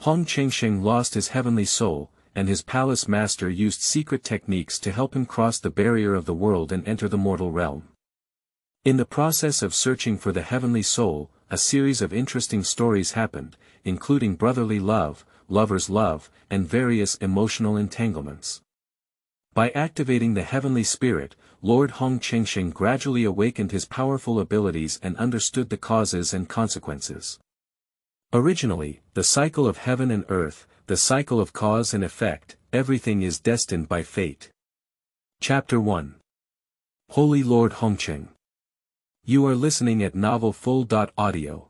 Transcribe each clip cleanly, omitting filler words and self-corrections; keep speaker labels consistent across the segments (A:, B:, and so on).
A: Hong Chengsheng lost his heavenly soul, and his palace master used secret techniques to help him cross the barrier of the world and enter the mortal realm. In the process of searching for the heavenly soul, a series of interesting stories happened, including brotherly love, lover's love, and various emotional entanglements. By activating the heavenly spirit, Lord Hong Chengsheng gradually awakened his powerful abilities and understood the causes and consequences. Originally, the cycle of heaven and earth, the cycle of cause and effect, everything is destined by fate. Chapter 1. Holy Lord Hongcheng. You are listening at Novel Full. Audio.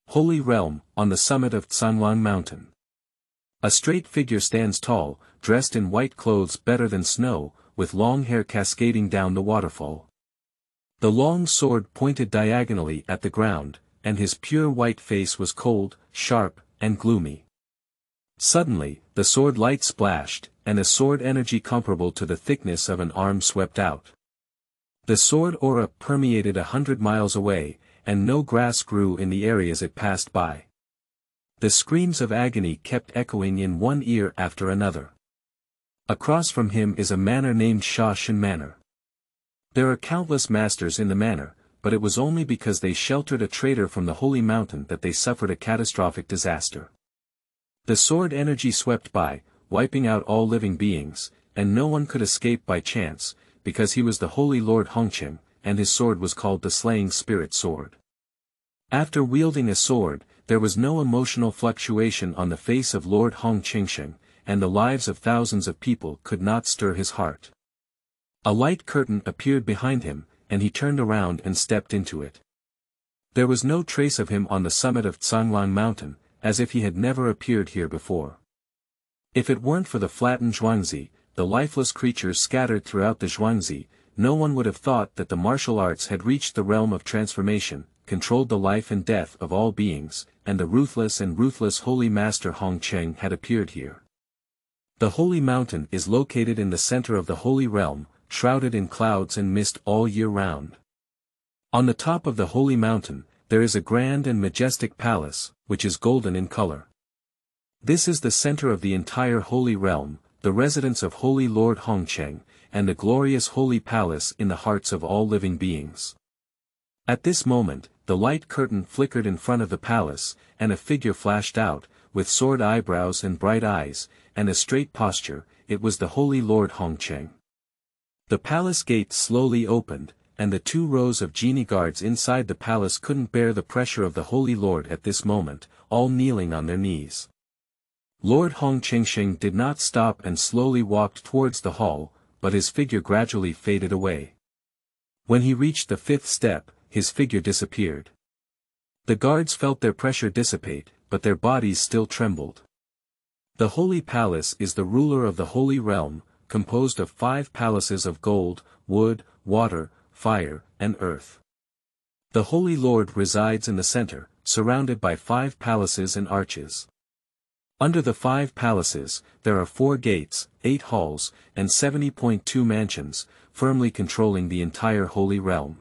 A: Holy Realm, on the summit of Tsanglang Mountain. A straight figure stands tall, dressed in white clothes better than snow, with long hair cascading down the waterfall. The long sword pointed diagonally at the ground, and his pure white face was cold, sharp, and gloomy. Suddenly, the sword light splashed, and a sword energy comparable to the thickness of an arm swept out. The sword aura permeated 100 miles away, and no grass grew in the areas it passed by. The screams of agony kept echoing in one ear after another. Across from him is a manor named Shaoshan Manor. There are countless masters in the manor, but it was only because they sheltered a traitor from the holy mountain that they suffered a catastrophic disaster. The sword energy swept by, wiping out all living beings, and no one could escape by chance, because he was the Holy Lord Hongcheng, and his sword was called the Slaying Spirit Sword. After wielding a sword, there was no emotional fluctuation on the face of Lord Hong Chengsheng, and the lives of thousands of people could not stir his heart. A light curtain appeared behind him, and he turned around and stepped into it. There was no trace of him on the summit of Tsanglang Mountain, as if he had never appeared here before. If it weren't for the flattened Zhuangzi, the lifeless creatures scattered throughout the Zhuangzi, no one would have thought that the martial arts had reached the realm of transformation, controlled the life and death of all beings, and the ruthless Holy Master Hongcheng had appeared here. The Holy Mountain is located in the center of the Holy Realm, shrouded in clouds and mist all year round. On the top of the Holy Mountain, there is a grand and majestic palace, which is golden in color. This is the center of the entire Holy Realm, the residence of Holy Lord Hongcheng, and the glorious Holy Palace in the hearts of all living beings. At this moment, the light curtain flickered in front of the palace, and a figure flashed out, with sword eyebrows and bright eyes, and a straight posture. It was the Holy Lord Hongcheng. The palace gate slowly opened, and the 2 rows of genie guards inside the palace couldn't bear the pressure of the Holy Lord at this moment, all kneeling on their knees. Lord Hong Chengsheng did not stop and slowly walked towards the hall, but his figure gradually faded away. When he reached the 5th step, his figure disappeared. The guards felt their pressure dissipate, but their bodies still trembled. The Holy Palace is the ruler of the Holy Realm, composed of 5 palaces of gold, wood, water, fire, and earth. The Holy Lord resides in the center, surrounded by 5 palaces and arches. Under the 5 palaces, there are 4 gates, 8 halls, and 70.2 mansions, firmly controlling the entire Holy Realm.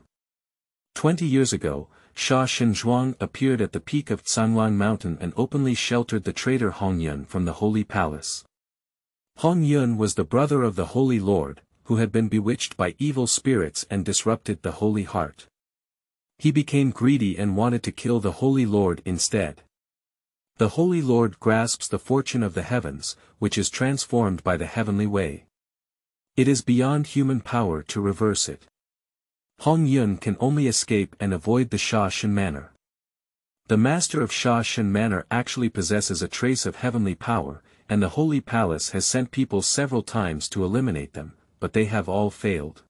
A: 20 years ago, Sha Shinzhuang appeared at the peak of Tsanglang Mountain and openly sheltered the traitor Hong Yun from the Holy Palace. Hong Yun was the brother of the Holy Lord, who had been bewitched by evil spirits and disrupted the Holy Heart. He became greedy and wanted to kill the Holy Lord instead. The Holy Lord grasps the fortune of the heavens, which is transformed by the heavenly way. It is beyond human power to reverse it. Hong Yun can only escape and avoid the Shaoshan Manor. The master of Shaoshan Manor actually possesses a trace of heavenly power, and the Holy Palace has sent people several times to eliminate them, but they have all failed.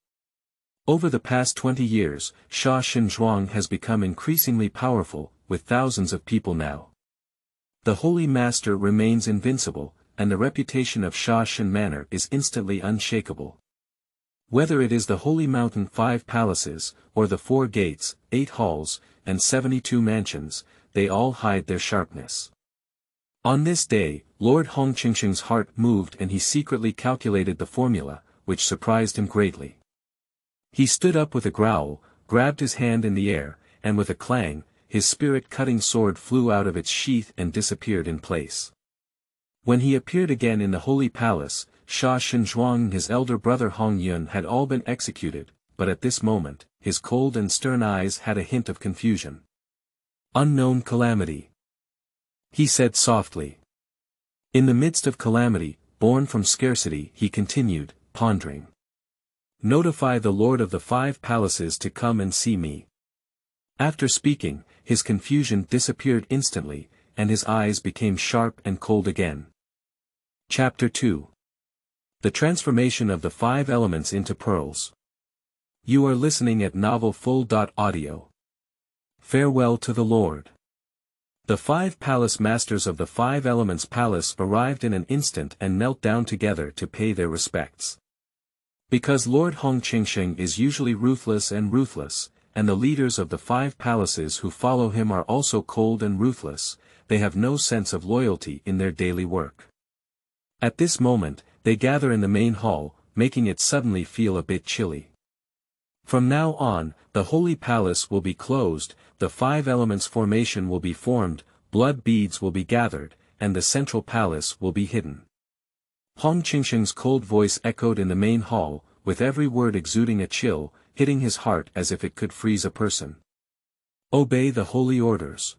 A: Over the past 20 years, Sha Shinzhuang has become increasingly powerful, with thousands of people now. The Holy Master remains invincible, and the reputation of Shaoshan Manor is instantly unshakable. Whether it is the Holy Mountain 5 palaces, or the 4 gates, 8 halls, and 72 mansions, they all hide their sharpness. On this day, Lord Hong Chengsheng's heart moved and he secretly calculated the formula, which surprised him greatly. He stood up with a growl, grabbed his hand in the air, and with a clang, his spirit-cutting sword flew out of its sheath and disappeared in place. When he appeared again in the Holy Palace, Sha Shenzhuang and his elder brother Hong Yun had all been executed, but at this moment, his cold and stern eyes had a hint of confusion. "Unknown calamity," he said softly. In the midst of calamity, born from scarcity, he continued, pondering. "Notify the Lord of the 5 palaces to come and see me." After speaking, his confusion disappeared instantly, and his eyes became sharp and cold again. Chapter 2. The Transformation of the 5 Elements into Pearls. You are listening at novelfull.audio. Farewell to the Lord. The 5 palace masters of the 5 Elements Palace arrived in an instant and knelt down together to pay their respects. Because Lord Hong Chengsheng is usually ruthless, and the leaders of the 5 palaces who follow him are also cold and ruthless, they have no sense of loyalty in their daily work. At this moment, they gather in the main hall, making it suddenly feel a bit chilly. From now on, the Holy Palace will be closed, the 5 elements formation will be formed, blood beads will be gathered, and the central palace will be hidden. Hong Chengsheng's cold voice echoed in the main hall, with every word exuding a chill, hitting his heart as if it could freeze a person. "Obey the holy orders."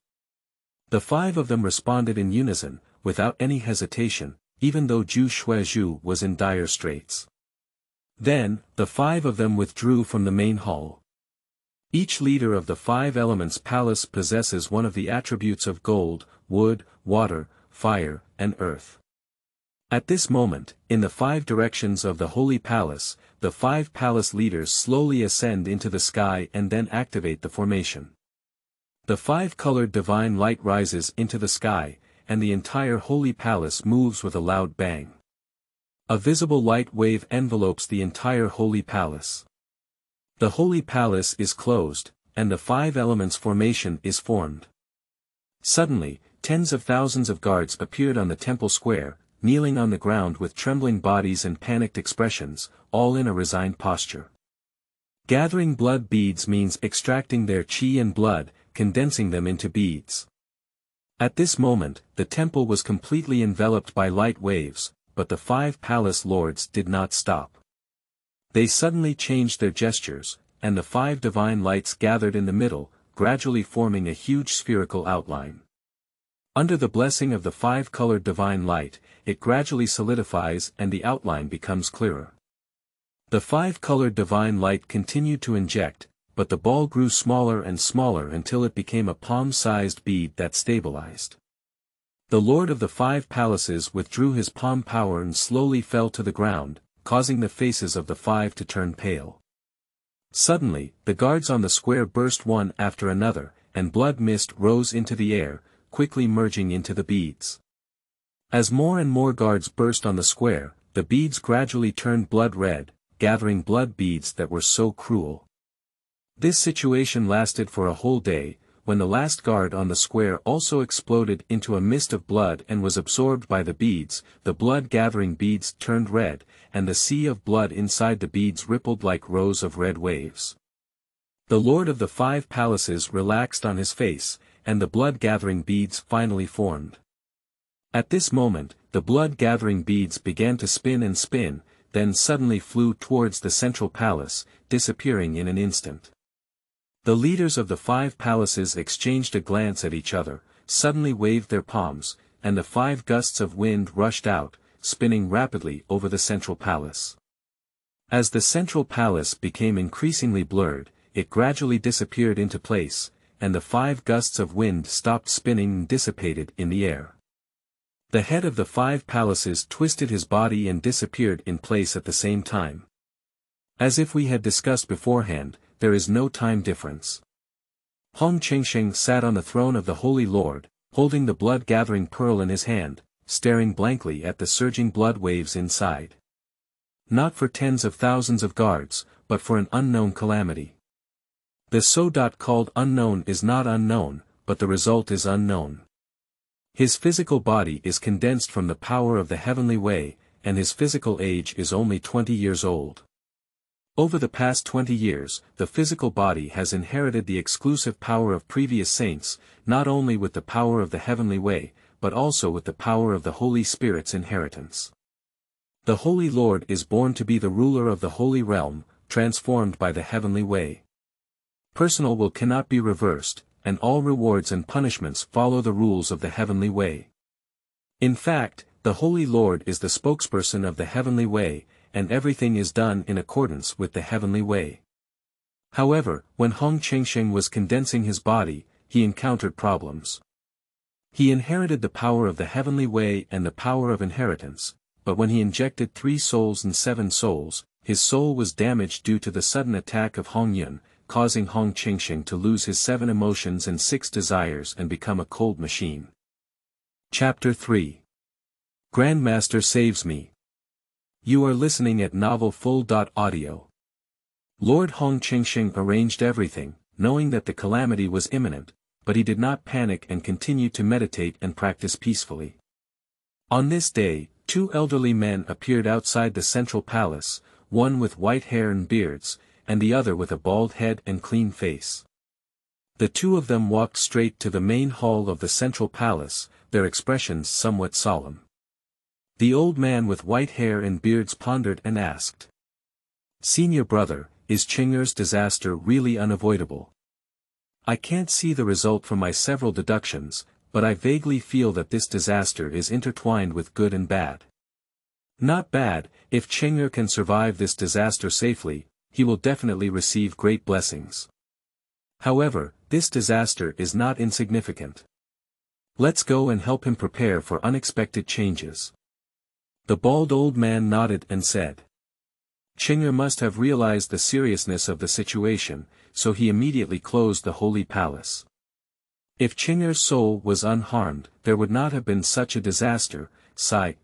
A: The 5 of them responded in unison, without any hesitation, even though Zhu Shuizhu was in dire straits. Then, the 5 of them withdrew from the main hall. Each leader of the 5 elements palace possesses one of the attributes of gold, wood, water, fire, and earth. At this moment, in the 5 directions of the Holy Palace, the 5 palace leaders slowly ascend into the sky and then activate the formation. The 5-colored divine light rises into the sky, and the entire Holy Palace moves with a loud bang. A visible light wave envelopes the entire Holy Palace. The Holy Palace is closed, and the 5 elements formation is formed. Suddenly, tens of thousands of guards appeared on the temple square, kneeling on the ground with trembling bodies and panicked expressions, all in a resigned posture. Gathering blood beads means extracting their qi and blood, condensing them into beads. At this moment, the temple was completely enveloped by light waves, but the 5 palace lords did not stop. They suddenly changed their gestures, and the 5 divine lights gathered in the middle, gradually forming a huge spherical outline. Under the blessing of the 5-colored divine light, it gradually solidifies and the outline becomes clearer. The 5-colored divine light continued to inject, but the ball grew smaller and smaller until it became a palm-sized bead that stabilized. The Lord of the 5 palaces withdrew his palm power and slowly fell to the ground, causing the faces of the 5 to turn pale. Suddenly, the guards on the square burst one after another, and blood mist rose into the air, quickly merging into the beads. As more and more guards burst on the square, the beads gradually turned blood red, gathering blood beads that were so cruel. This situation lasted for a whole day, when the last guard on the square also exploded into a mist of blood and was absorbed by the beads. The blood-gathering beads turned red, and the sea of blood inside the beads rippled like rows of red waves. The Lord of the 5 palaces relaxed on his face, and the blood-gathering beads finally formed. At this moment, the blood-gathering beads began to spin and spin, then suddenly flew towards the central palace, disappearing in an instant. The leaders of the 5 palaces exchanged a glance at each other, suddenly waved their palms, and the 5 gusts of wind rushed out, spinning rapidly over the central palace. As the central palace became increasingly blurred, it gradually disappeared into place, and the 5 gusts of wind stopped spinning and dissipated in the air. The head of the 5 palaces twisted his body and disappeared in place at the same time. As if we had discussed beforehand, there is no time difference. Hong Chengsheng sat on the throne of the Holy Lord, holding the blood-gathering pearl in his hand, staring blankly at the surging blood waves inside. Not for tens of thousands of guards, but for an unknown calamity. The so-called unknown is not unknown, but the result is unknown. His physical body is condensed from the power of the heavenly way, and his physical age is only 20 years old. Over the past 20 years, the physical body has inherited the exclusive power of previous saints, not only with the power of the heavenly way, but also with the power of the Holy Spirit's inheritance. The Holy Lord is born to be the ruler of the Holy Realm, transformed by the heavenly way. Personal will cannot be reversed, and all rewards and punishments follow the rules of the heavenly way. In fact, the Holy Lord is the spokesperson of the heavenly way, and everything is done in accordance with the heavenly way. However, when Hong Chengsheng was condensing his body, he encountered problems. He inherited the power of the heavenly way and the power of inheritance, but when he injected 3 souls and 7 souls, his soul was damaged due to the sudden attack of Hong Yun, causing Hong Chengsheng to lose his 7 emotions and 6 desires and become a cold machine. Chapter 3. Grandmaster Saves Me. You are listening at Novel Full.audio. Lord Hong Chengsheng arranged everything, knowing that the calamity was imminent, but he did not panic and continued to meditate and practice peacefully. On this day, 2 elderly men appeared outside the central palace, one with white hair and beards, and the other with a bald head and clean face. The 2 of them walked straight to the main hall of the central palace, their expressions somewhat solemn. The old man with white hair and beards pondered and asked, "Senior brother, is Chenger's disaster really unavoidable? I can't see the result from my several deductions, but I vaguely feel that this disaster is intertwined with good and bad. Not bad, if Chenger can survive this disaster safely, he will definitely receive great blessings. However, this disaster is not insignificant. Let's go and help him prepare for unexpected changes." The bald old man nodded and said. Chenger must have realized the seriousness of the situation, so he immediately closed the holy palace. If Chenger's soul was unharmed, there would not have been such a disaster, sighed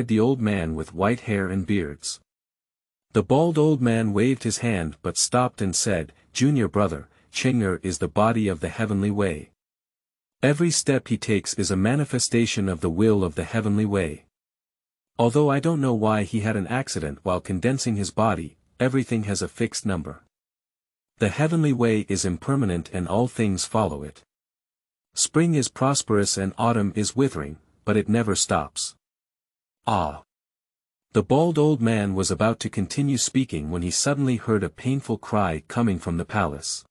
A: the old man with white hair and beards. The bald old man waved his hand but stopped and said, "Junior brother, Chenger is the body of the heavenly way. Every step he takes is a manifestation of the will of the heavenly way. Although I don't know why he had an accident while condensing his body, everything has a fixed number. The heavenly way is impermanent and all things follow it. Spring is prosperous and autumn is withering, but it never stops." Ah! The bald old man was about to continue speaking when he suddenly heard a painful cry coming from the palace.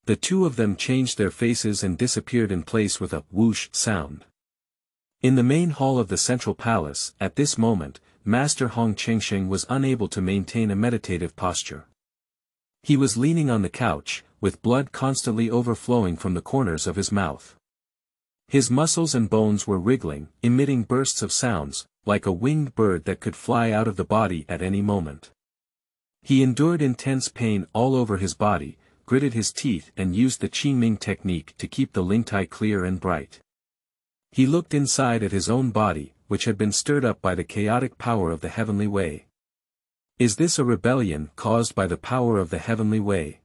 A: The 2 of them changed their faces and disappeared in place with a whoosh sound. In the main hall of the central palace, at this moment, Master Hong Chengsheng was unable to maintain a meditative posture. He was leaning on the couch, with blood constantly overflowing from the corners of his mouth. His muscles and bones were wriggling, emitting bursts of sounds, like a winged bird that could fly out of the body at any moment. He endured intense pain all over his body, gritted his teeth and used the Qingming technique to keep the Lingtai clear and bright. He looked inside at his own body, which had been stirred up by the chaotic power of the heavenly way. Is this a rebellion caused by the power of the heavenly way?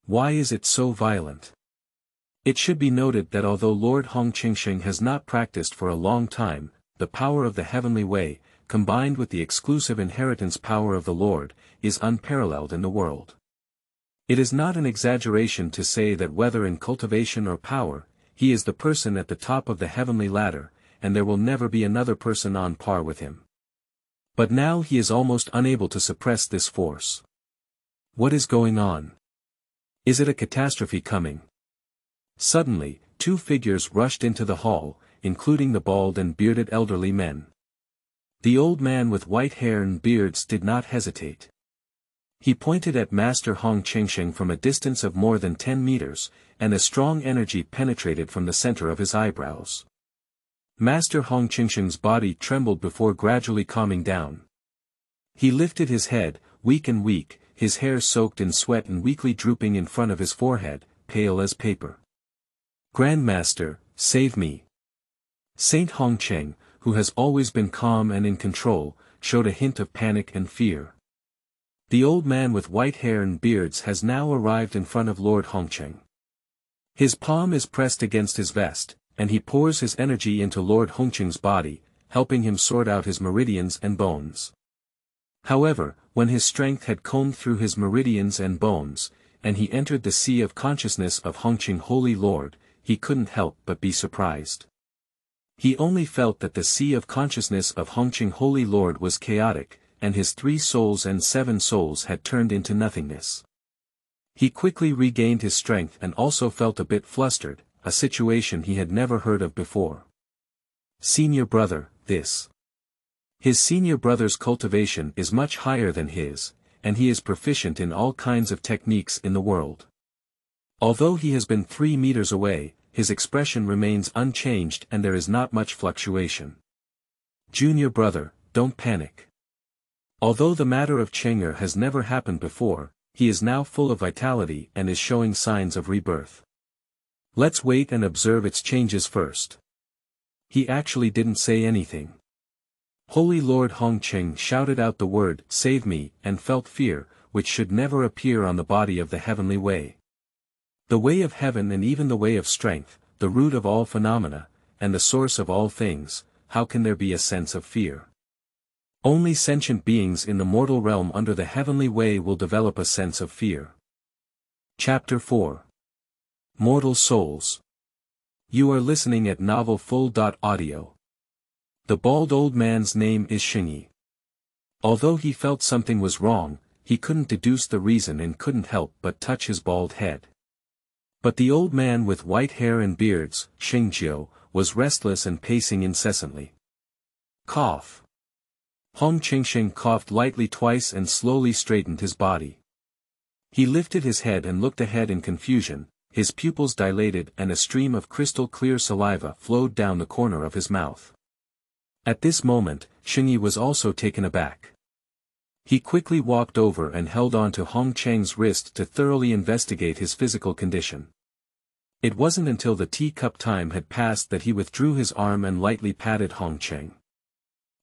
A: Why is it so violent? It should be noted that although Lord Hong Chengsheng has not practiced for a long time, the power of the heavenly way, combined with the exclusive inheritance power of the Lord, is unparalleled in the world. It is not an exaggeration to say that whether in cultivation or power, he is the person at the top of the heavenly ladder, and there will never be another person on par with him. But now he is almost unable to suppress this force. What is going on? Is it a catastrophe coming? Suddenly, 2 figures rushed into the hall, including the bald and bearded elderly men. The old man with white hair and beards did not hesitate. He pointed at Master Hong Chengsheng from a distance of more than 10 meters, and a strong energy penetrated from the center of his eyebrows. Master Hong Chengsheng's body trembled before gradually calming down. He lifted his head, weak, his hair soaked in sweat and weakly drooping in front of his forehead, pale as paper. "Grandmaster, save me." Saint Hongcheng, who has always been calm and in control, showed a hint of panic and fear. The old man with white hair and beards has now arrived in front of Lord Hongcheng. His palm is pressed against his vest, and he pours his energy into Lord Hongcheng's body, helping him sort out his meridians and bones. However, when his strength had combed through his meridians and bones, and he entered the sea of consciousness of Hongcheng Holy Lord, he couldn't help but be surprised. He only felt that the sea of consciousness of Hongcheng Holy Lord was chaotic, and his 3 souls and 7 souls had turned into nothingness. He quickly regained his strength and also felt a bit flustered, a situation he had never heard of before. Senior brother, this. His senior brother's cultivation is much higher than his, and he is proficient in all kinds of techniques in the world. Although he has been 3 meters away, his expression remains unchanged and there is not much fluctuation. Junior brother, don't panic. Although the matter of Cheng'er has never happened before, he is now full of vitality and is showing signs of rebirth. Let's wait and observe its changes first. He actually didn't say anything. Holy Lord Hongcheng shouted out the word, "Save me," and felt fear, which should never appear on the body of the heavenly way. The way of heaven and even the way of strength, the root of all phenomena, and the source of all things, how can there be a sense of fear? Only sentient beings in the mortal realm under the heavenly way will develop a sense of fear. Chapter 4. Mortal Souls. You are listening at novelfull.audio. The bald old man's name is Xingyi. Although he felt something was wrong, he couldn't deduce the reason and couldn't help but touch his bald head. But the old man with white hair and beards, Xingjiu, was restless and pacing incessantly. Cough. Hong Chengsheng coughed lightly twice and slowly straightened his body. He lifted his head and looked ahead in confusion, his pupils dilated and a stream of crystal-clear saliva flowed down the corner of his mouth. At this moment, Xingyi was also taken aback. He quickly walked over and held on to Hong Cheng's wrist to thoroughly investigate his physical condition. It wasn't until the teacup time had passed that he withdrew his arm and lightly patted Hong Cheng.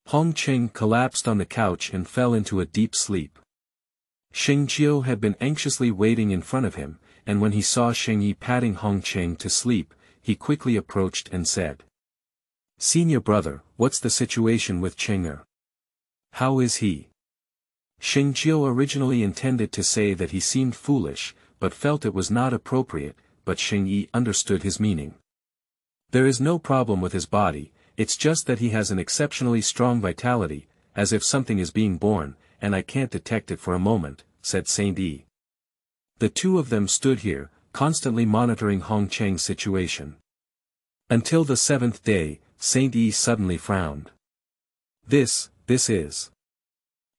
A: Hong Cheng collapsed on the couch and fell into a deep sleep. Xingjiu had been anxiously waiting in front of him, and when he saw Xingyi patting Hong Cheng to sleep, he quickly approached and said, "Senior brother, what's the situation with Cheng'er? How is he?" Xingjiu originally intended to say that he seemed foolish, but felt it was not appropriate, but Xingyi understood his meaning. "There is no problem with his body, it's just that he has an exceptionally strong vitality, as if something is being born, and I can't detect it for a moment," said Saint Yi. The two of them stood here, constantly monitoring Hong Cheng's situation. Until the 7th day, Saint Yi suddenly frowned. This is.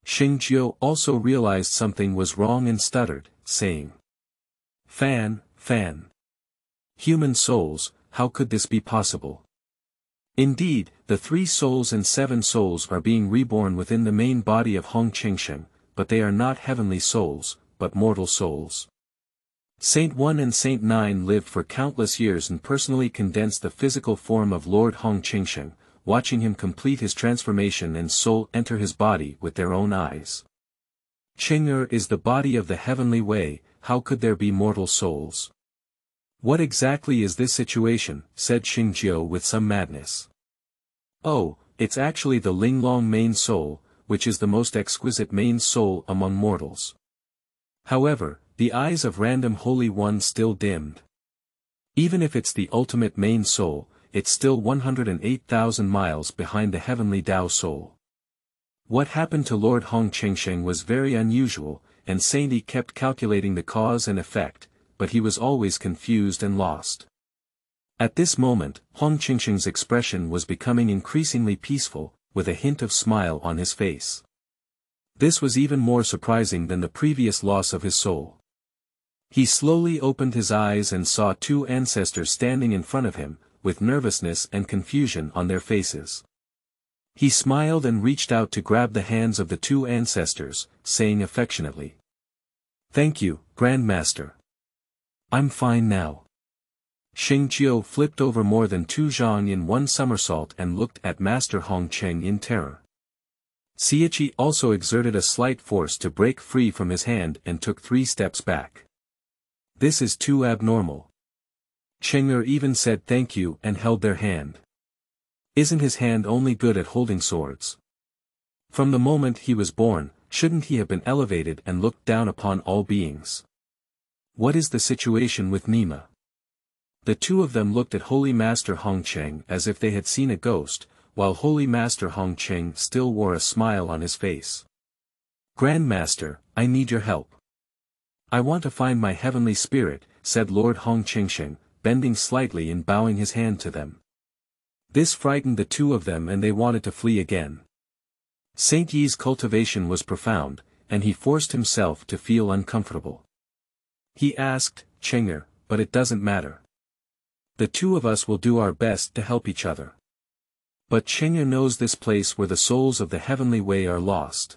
A: Xingjiu also realized something was wrong and stuttered, saying, Fan. Human souls, how could this be possible? Indeed, the 3 souls and 7 souls are being reborn within the main body of Hong Chengsheng, but they are not heavenly souls, but mortal souls. Saint 1 and Saint 9 lived for countless years and personally condensed the physical form of Lord Hong Chengsheng, watching him complete his transformation and soul enter his body with their own eyes. Cheng'er is the body of the heavenly way, how could there be mortal souls? What exactly is this situation, said Xingjiu with some madness. Oh, it's actually the Linglong main soul, which is the most exquisite main soul among mortals. However, the eyes of random Holy One still dimmed. Even if it's the ultimate main soul, it's still 108,000 miles behind the heavenly Tao soul. What happened to Lord Hong Chengsheng was very unusual, and Saint Yi kept calculating the cause and effect, but he was always confused and lost. At this moment, Hong Chengsheng's expression was becoming increasingly peaceful, with a hint of smile on his face. This was even more surprising than the previous loss of his soul. He slowly opened his eyes and saw 2 ancestors standing in front of him, with nervousness and confusion on their faces. He smiled and reached out to grab the hands of the 2 ancestors, saying affectionately, "Thank you, Grandmaster. I'm fine now." Xingjiu flipped over more than 2 zhang in one somersault and looked at Master Hongcheng in terror. Xiachi also exerted a slight force to break free from his hand and took 3 steps back. This is too abnormal. Cheng'er even said thank you and held their hand. Isn't his hand only good at holding swords? From the moment he was born, shouldn't he have been elevated and looked down upon all beings? What is the situation with Nima? The two of them looked at Holy Master Hongcheng as if they had seen a ghost, while Holy Master Hongcheng still wore a smile on his face. Grandmaster, I need your help. I want to find my heavenly spirit, said Lord Hong Chengsheng, bending slightly and bowing his hand to them. This frightened the two of them and they wanted to flee again. Saint Yi's cultivation was profound, and he forced himself to feel uncomfortable. He asked, Chenger, but it doesn't matter. The two of us will do our best to help each other. But Chenger knows this place where the souls of the heavenly way are lost.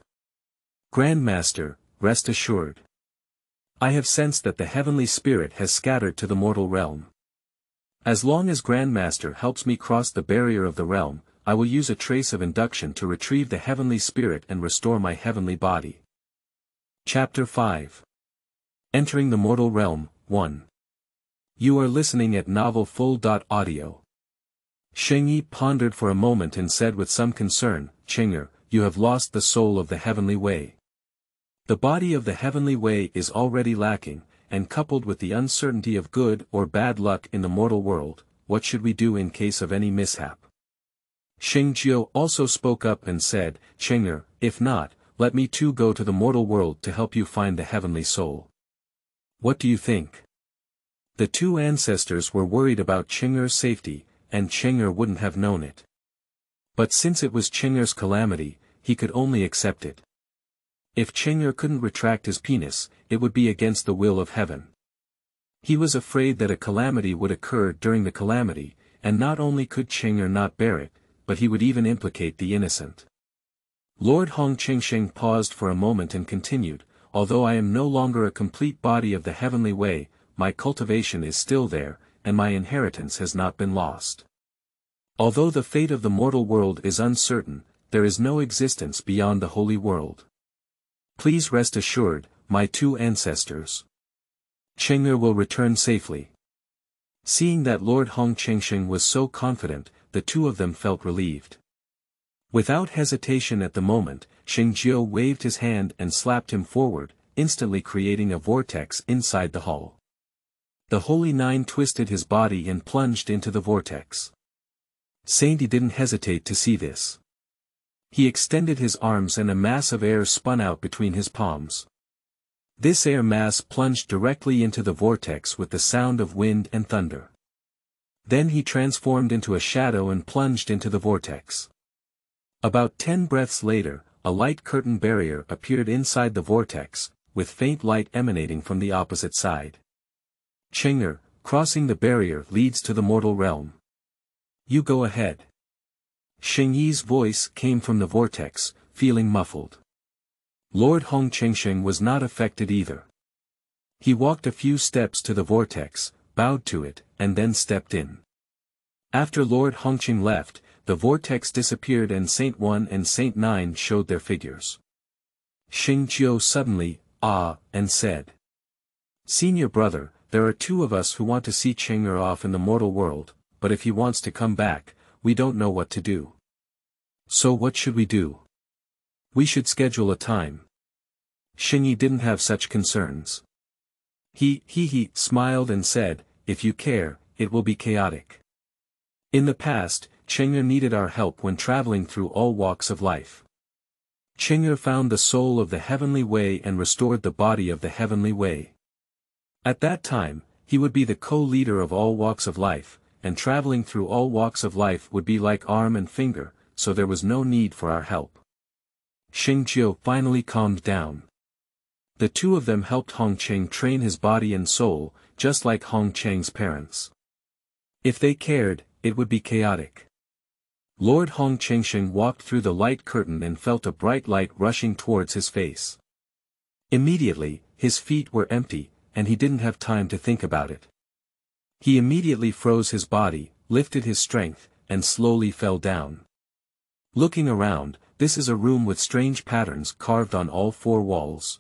A: Grandmaster, rest assured. I have sensed that the heavenly spirit has scattered to the mortal realm. As long as Grandmaster helps me cross the barrier of the realm, I will use a trace of induction to retrieve the heavenly spirit and restore my heavenly body. Chapter 5. Entering the Mortal Realm, 1. You are listening at novelfull.audio. Sheng Yi pondered for a moment and said with some concern, Chenger, you have lost the soul of the heavenly way. The body of the heavenly way is already lacking, and coupled with the uncertainty of good or bad luck in the mortal world, what should we do in case of any mishap? Sheng Jiu also spoke up and said, Chenger, if not, let me too go to the mortal world to help you find the heavenly soul. What do you think? The two ancestors were worried about Chenger's safety, and Chenger wouldn't have known it. But since it was Chenger's calamity, he could only accept it. If Chenger couldn't retract his penis, it would be against the will of heaven. He was afraid that a calamity would occur during the calamity, and not only could Chenger not bear it, but he would even implicate the innocent. Lord Hong Chengsheng paused for a moment and continued, although I am no longer a complete body of the heavenly way, my cultivation is still there, and my inheritance has not been lost. Although the fate of the mortal world is uncertain, there is no existence beyond the holy world. Please rest assured, my two ancestors. Chenger will return safely. Seeing that Lord Hong Chengsheng was so confident, the two of them felt relieved. Without hesitation at the moment, Sheng Jiu waved his hand and slapped him forward, instantly creating a vortex inside the hall. The Holy Nine twisted his body and plunged into the vortex. Saint Yi didn't hesitate to see this. He extended his arms and a mass of air spun out between his palms. This air mass plunged directly into the vortex with the sound of wind and thunder. Then he transformed into a shadow and plunged into the vortex. About 10 breaths later, a light curtain barrier appeared inside the vortex, with faint light emanating from the opposite side. Chenger, crossing the barrier leads to the mortal realm. You go ahead. Sheng Yi's voice came from the vortex, feeling muffled. Lord Hong Chengsheng was not affected either. He walked a few steps to the vortex, bowed to it, and then stepped in. After Lord Hongcheng left, the vortex disappeared and Saint 1 and Saint 9 showed their figures. Sheng Jiu suddenly, and said. Senior brother, there are two of us who want to see Chenger off in the mortal world, but if he wants to come back, we don't know what to do. So what should we do? We should schedule a time. Sheng Yi didn't have such concerns. He smiled and said, if you care, it will be chaotic. In the past, Chenger needed our help when traveling through all walks of life. Chenger found the soul of the heavenly way and restored the body of the heavenly way. At that time, he would be the co-leader of all walks of life, and traveling through all walks of life would be like arm and finger, so there was no need for our help. Sheng Jiu finally calmed down. The two of them helped Hongcheng train his body and soul, just like Hongcheng's parents. If they cared, it would be chaotic. Lord Hong Chengsheng walked through the light curtain and felt a bright light rushing towards his face. Immediately, his feet were empty, and he didn't have time to think about it. He immediately froze his body, lifted his strength, and slowly fell down. Looking around, this is a room with strange patterns carved on all four walls.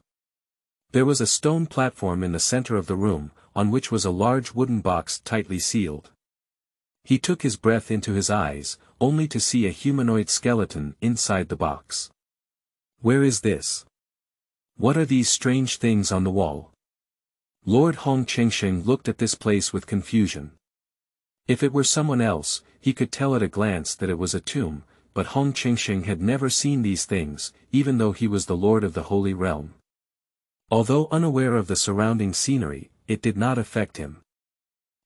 A: There was a stone platform in the center of the room, on which was a large wooden box tightly sealed. He took his breath into his eyes, only to see a humanoid skeleton inside the box. Where is this? What are these strange things on the wall? Lord Hong Chengsheng looked at this place with confusion. If it were someone else, he could tell at a glance that it was a tomb, but Hong Chengsheng had never seen these things, even though he was the lord of the Holy Realm. Although unaware of the surrounding scenery, it did not affect him.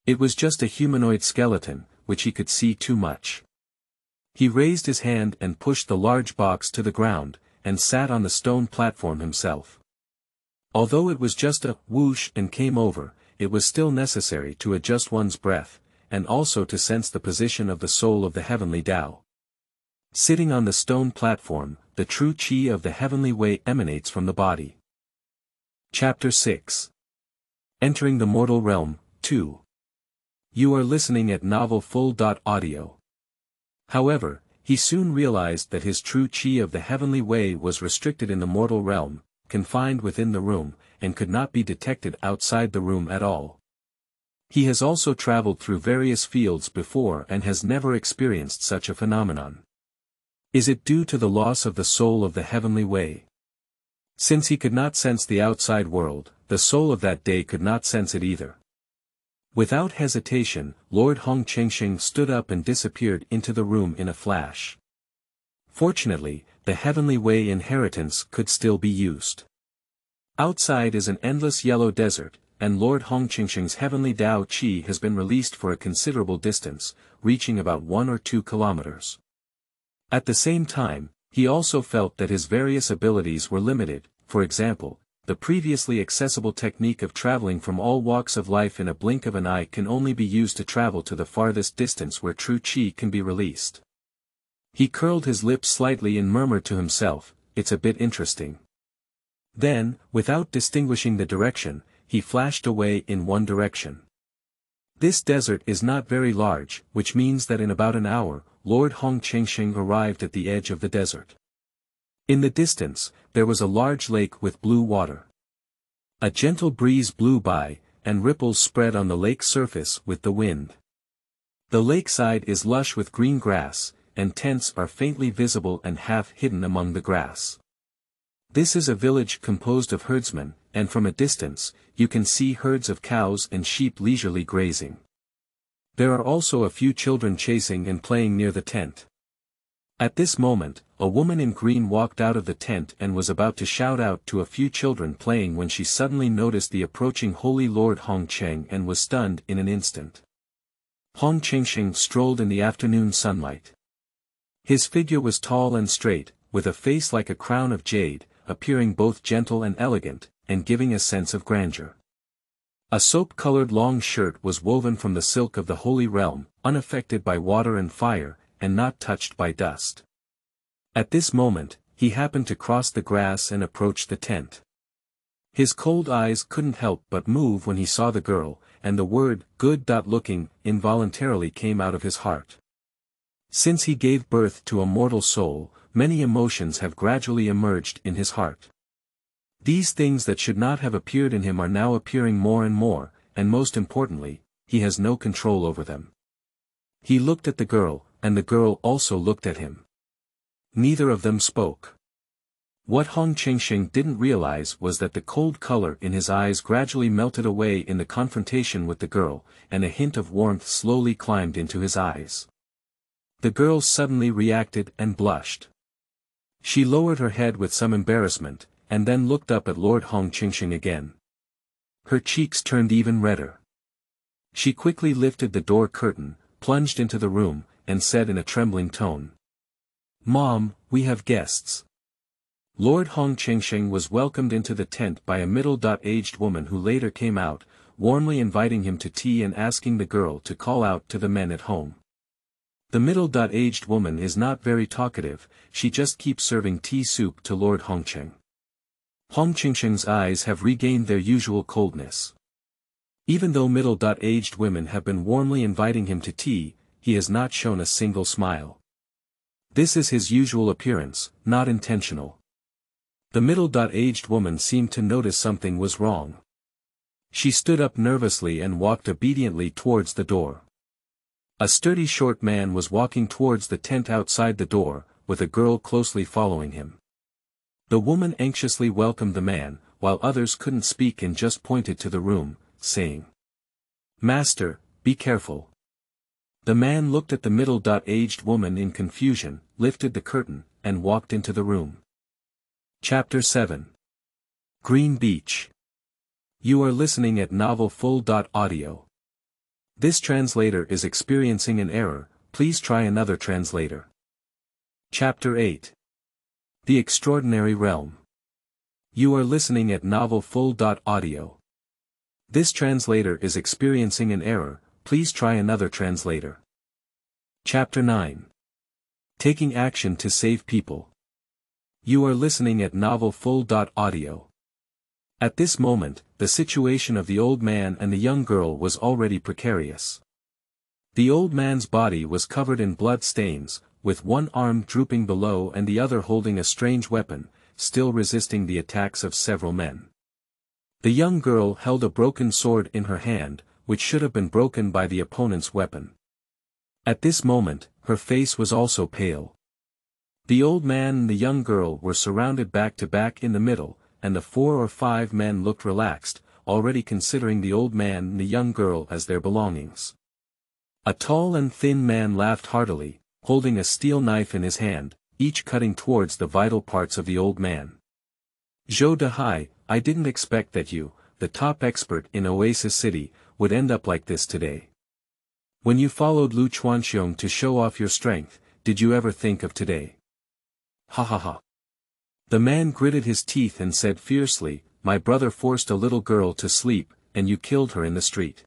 A: It was just a humanoid skeleton, which he could see too much. He raised his hand and pushed the large box to the ground, and sat on the stone platform himself. Although it was just a whoosh and came over, it was still necessary to adjust one's breath, and also to sense the position of the soul of the heavenly Tao. Sitting on the stone platform, the true Qi of the heavenly way emanates from the body. Chapter 6. Entering the Mortal Realm, 2. You are listening at novelfull.audio. However, he soon realized that his true Qi of the heavenly way was restricted in the mortal realm, confined within the room, and could not be detected outside the room at all. He has also traveled through various fields before and has never experienced such a phenomenon. Is it due to the loss of the soul of the heavenly way? Since he could not sense the outside world, the soul of that day could not sense it either. Without hesitation, Lord Hong Chengsheng stood up and disappeared into the room in a flash. Fortunately, the heavenly way inheritance could still be used. Outside is an endless yellow desert, and Lord Hong Chengsheng's heavenly Tao Qi has been released for a considerable distance, reaching about 1 or 2 kilometers. At the same time, he also felt that his various abilities were limited. For example, the previously accessible technique of traveling from all walks of life in a blink of an eye can only be used to travel to the farthest distance where true Qi can be released. He curled his lips slightly and murmured to himself, "It's a bit interesting." Then, without distinguishing the direction, he flashed away in one direction. This desert is not very large, which means that in about an hour, Lord Hong Chengsheng arrived at the edge of the desert. In the distance, there was a large lake with blue water. A gentle breeze blew by, and ripples spread on the lake's surface with the wind. The lakeside is lush with green grass, and tents are faintly visible and half hidden among the grass. This is a village composed of herdsmen, and from a distance, you can see herds of cows and sheep leisurely grazing. There are also a few children chasing and playing near the tent. At this moment, a woman in green walked out of the tent and was about to shout out to a few children playing when she suddenly noticed the approaching Holy Lord Hongcheng and was stunned in an instant. Hong Chengsheng strolled in the afternoon sunlight. His figure was tall and straight, with a face like a crown of jade, appearing both gentle and elegant, and giving a sense of grandeur. A soap-colored long shirt was woven from the silk of the Holy Realm, unaffected by water and fire, and not touched by dust. At this moment, he happened to cross the grass and approach the tent. His cold eyes couldn't help but move when he saw the girl, and the word, good-looking, involuntarily came out of his heart. Since he gave birth to a mortal soul, many emotions have gradually emerged in his heart. These things that should not have appeared in him are now appearing more and more, and most importantly, he has no control over them. He looked at the girl, and the girl also looked at him. Neither of them spoke. What Hong Chengsheng didn't realize was that the cold color in his eyes gradually melted away in the confrontation with the girl, and a hint of warmth slowly climbed into his eyes. The girl suddenly reacted and blushed. She lowered her head with some embarrassment, and then looked up at Lord Hong Chengsheng again. Her cheeks turned even redder. She quickly lifted the door curtain, plunged into the room, and said in a trembling tone, "Mom, we have guests." Lord Hong Chengsheng was welcomed into the tent by a middle-aged woman who later came out, warmly inviting him to tea and asking the girl to call out to the men at home. The middle-aged woman is not very talkative, she just keeps serving tea soup to Lord Hongcheng. Hong Chengsheng's eyes have regained their usual coldness. Even though middle-aged women have been warmly inviting him to tea, he has not shown a single smile. This is his usual appearance, not intentional. The middle-aged woman seemed to notice something was wrong. She stood up nervously and walked obediently towards the door. A sturdy short man was walking towards the tent outside the door, with a girl closely following him. The woman anxiously welcomed the man, while others couldn't speak and just pointed to the room, saying, "Master, be careful." The man looked at the middle-aged woman in confusion, lifted the curtain, and walked into the room. Chapter 7. Green Beach. You are listening at Novel Full.audio. This translator is experiencing an error, please try another translator. Chapter 8. The Extraordinary Realm. You are listening at Novel Full.audio. This translator is experiencing an error, please try another translator. Chapter 9. Taking Action to Save People. You are listening at Novel Full.audio. At this moment, the situation of the old man and the young girl was already precarious. The old man's body was covered in blood stains, with one arm drooping below and the other holding a strange weapon, still resisting the attacks of several men. The young girl held a broken sword in her hand, which should have been broken by the opponent's weapon. At this moment, her face was also pale. The old man and the young girl were surrounded back to back in the middle, and the 4 or 5 men looked relaxed, already considering the old man and the young girl as their belongings. A tall and thin man laughed heartily, holding a steel knife in his hand, each cutting towards the vital parts of the old man. "Zhou Dehai, I didn't expect that you, the top expert in Oasis City, would end up like this today. When you followed Lu Chuanxiong to show off your strength, did you ever think of today? Ha ha ha." The man gritted his teeth and said fiercely, "My brother forced a little girl to sleep, and you killed her in the street.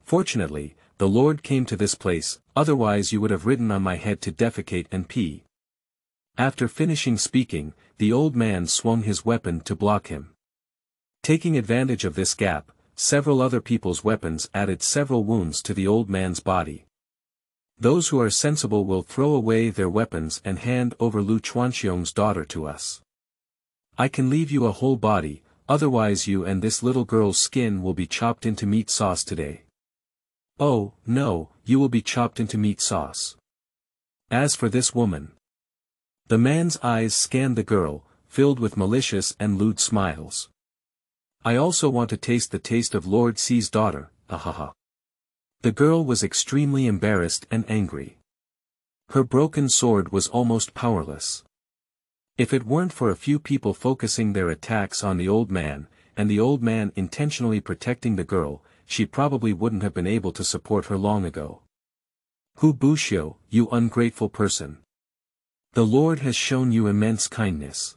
A: Fortunately, the Lord came to this place, otherwise you would have ridden on my head to defecate and pee." After finishing speaking, the old man swung his weapon to block him. Taking advantage of this gap, several other people's weapons added several wounds to the old man's body. "Those who are sensible will throw away their weapons and hand over Lu Chuanxiong's daughter to us. I can leave you a whole body, otherwise you and this little girl's skin will be chopped into meat sauce today." "Oh, no, you will be chopped into meat sauce. As for this woman." The man's eyes scanned the girl, filled with malicious and lewd smiles. "I also want to taste the taste of Lord C's daughter, ahaha." The girl was extremely embarrassed and angry. Her broken sword was almost powerless. If it weren't for a few people focusing their attacks on the old man, and the old man intentionally protecting the girl, she probably wouldn't have been able to support her long ago. "Hu Buxiu, you ungrateful person. The Lord has shown you immense kindness.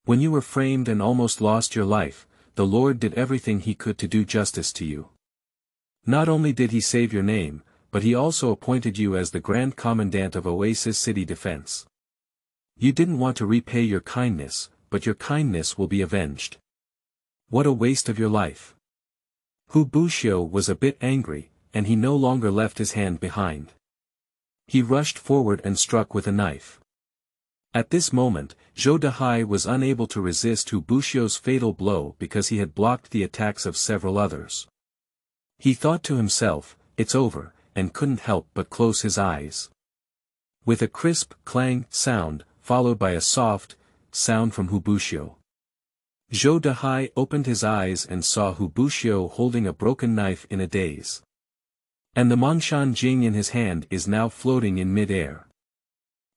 A: When you were framed and almost lost your life, the Lord did everything he could to do justice to you. Not only did he save your name, but he also appointed you as the Grand Commandant of Oasis City Defense. You didn't want to repay your kindness, but your kindness will be avenged. What a waste of your life." Hu Buxiu was a bit angry, and he no longer left his hand behind. He rushed forward and struck with a knife. At this moment, Zhou Dehai was unable to resist Hu Buxiu's fatal blow because he had blocked the attacks of several others. He thought to himself, "It's over," and couldn't help but close his eyes. With a crisp clang sound, followed by a soft sound from Hu Buxiu, Zhou Dehai opened his eyes and saw Hu Buxiu holding a broken knife in a daze. And the Mangshan Jing in his hand is now floating in mid-air.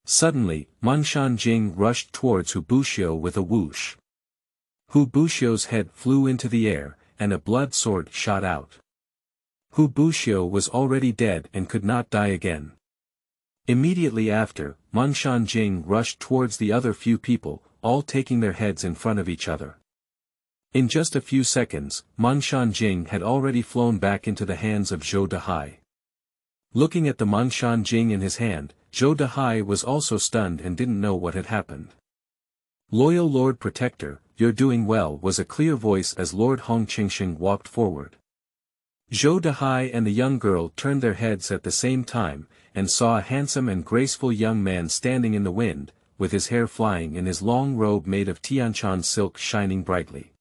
A: Suddenly, Mangshan Jing rushed towards Hu Buxiu with a whoosh. Hu Buxiu's head flew into the air, and a blood sword shot out. Hu Buxiu was already dead and could not die again. Immediately after, Mangshan Jing rushed towards the other few people, all taking their heads in front of each other. In just a few seconds, Mangshan Jing had already flown back into the hands of Zhou Dehai. Looking at the Mangshan Jing in his hand, Zhou Dehai was also stunned and didn't know what had happened. "Loyal Lord Protector, you're doing well," was a clear voice as Lord Hong Chengsheng walked forward. Zhou Dehai and the young girl turned their heads at the same time, and saw a handsome and graceful young man standing in the wind, with his hair flying and his long robe made of Tianshan silk shining brightly.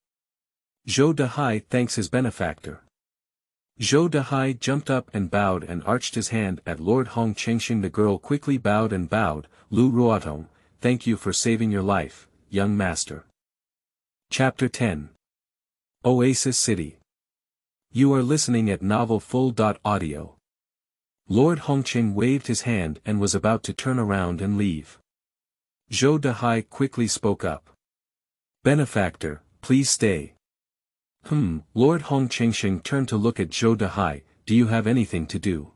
A: Zhou Dehai thanks his benefactor. Zhou Dehai jumped up and bowed and arched his hand at Lord Hong Chengsheng. The girl quickly bowed and bowed. "Lu Ruotong, thank you for saving your life, young master. Chapter 10. Oasis City. You are listening at novelfull.audio. Lord Hongcheng waved his hand and was about to turn around and leave. Zhou Dehai quickly spoke up. Benefactor, please stay. Lord Hong Chengsheng turned to look at Zhou Dehai. Do you have anything to do?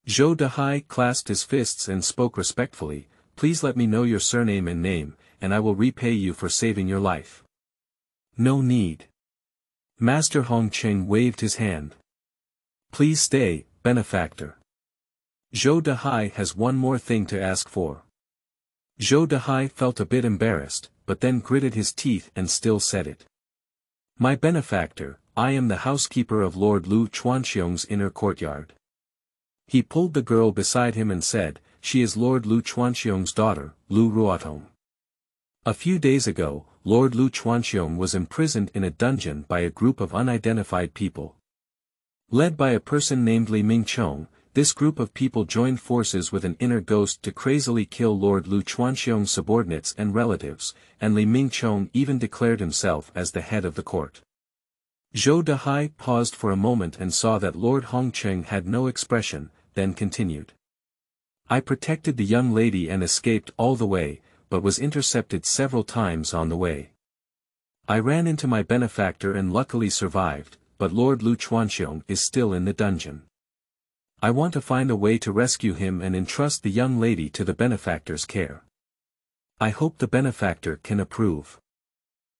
A: Zhou Dehai clasped his fists and spoke respectfully. Please let me know your surname and name, and I will repay you for saving your life. No need. Master Hongcheng waved his hand. Please stay, benefactor. Zhou Dehai has one more thing to ask for. Zhou Dehai felt a bit embarrassed, but then gritted his teeth and still said it. My benefactor, I am the housekeeper of Lord Lu Chuanxiong's inner courtyard. He pulled the girl beside him and said, she is Lord Lu Chuanxiong's daughter, Lu Ruotong. A few days ago, Lord Lu Chuanxiong was imprisoned in a dungeon by a group of unidentified people. Led by a person named Li Mingchong, this group of people joined forces with an inner ghost to crazily kill Lord Lu Chuanxiong's subordinates and relatives, and Li Mingchong even declared himself as the head of the court. Zhou Dehai paused for a moment and saw that Lord Hongcheng had no expression, then continued. I protected the young lady and escaped all the way, but was intercepted several times on the way. I ran into my benefactor and luckily survived, but Lord Lu Chuanxiong is still in the dungeon. I want to find a way to rescue him and entrust the young lady to the benefactor's care. I hope the benefactor can approve.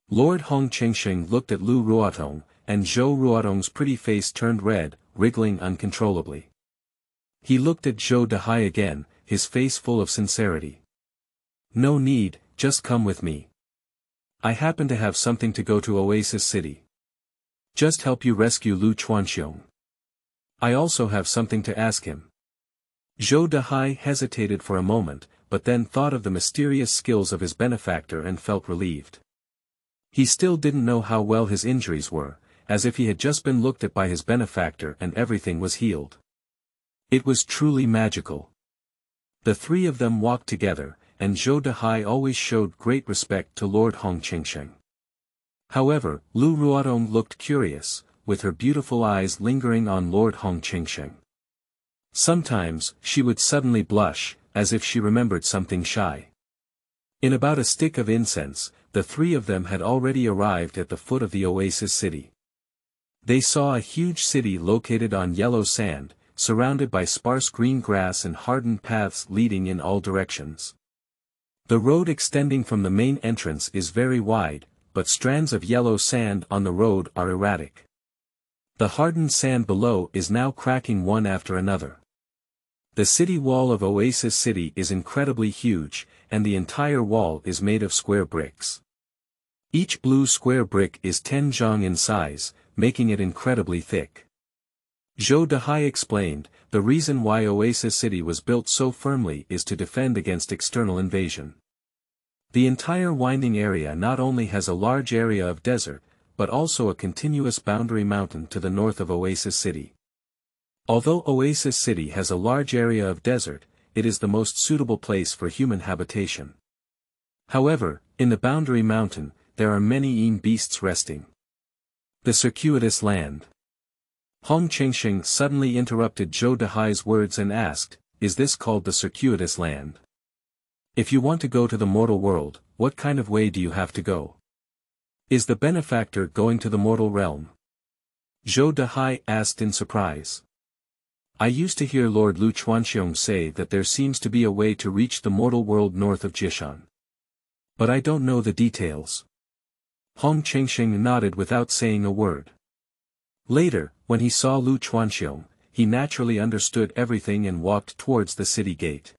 A: Lord Hong Chengsheng looked at Lu Ruotong, and Zhou Ruotong's pretty face turned red, wriggling uncontrollably. He looked at Zhou Dehai again, his face full of sincerity. No need, just come with me. I happen to have something to go to Oasis City. Just help you rescue Lu Chuanxiong. I also have something to ask him. Zhou Dehai hesitated for a moment, but then thought of the mysterious skills of his benefactor and felt relieved. He still didn't know how well his injuries were, as if he had just been looked at by his benefactor and everything was healed. It was truly magical. The three of them walked together, and Zhou Dehai always showed great respect to Lord Hong Chengsheng. However, Lu Ruotong looked curious, with her beautiful eyes lingering on Lord Hong Chengsheng. Sometimes, she would suddenly blush, as if she remembered something shy. In about a stick of incense, the three of them had already arrived at the foot of the Oasis City. They saw a huge city located on yellow sand, surrounded by sparse green grass and hardened paths leading in all directions. The road extending from the main entrance is very wide, but strands of yellow sand on the road are erratic. The hardened sand below is now cracking one after another. The city wall of Oasis City is incredibly huge, and the entire wall is made of square bricks. Each blue square brick is 10 zhang in size, making it incredibly thick. Zhou Dehai explained, the reason why Oasis City was built so firmly is to defend against external invasion. The entire winding area not only has a large area of desert, but also a continuous boundary mountain to the north of Oasis City. Although Oasis City has a large area of desert, it is the most suitable place for human habitation. However, in the boundary mountain, there are many beasts resting. The circuitous land. Hong Chengsheng suddenly interrupted Zhou Dehai's words and asked, is this called the circuitous land? If you want to go to the mortal world, what kind of way do you have to go? Is the benefactor going to the mortal realm? Zhou Dehai asked in surprise. I used to hear Lord Lu Chuanxiong say that there seems to be a way to reach the mortal world north of Jishan. But I don't know the details. Hong Chengsheng nodded without saying a word. Later, when he saw Lu Chuanxiong, he naturally understood everything and walked towards the city gate.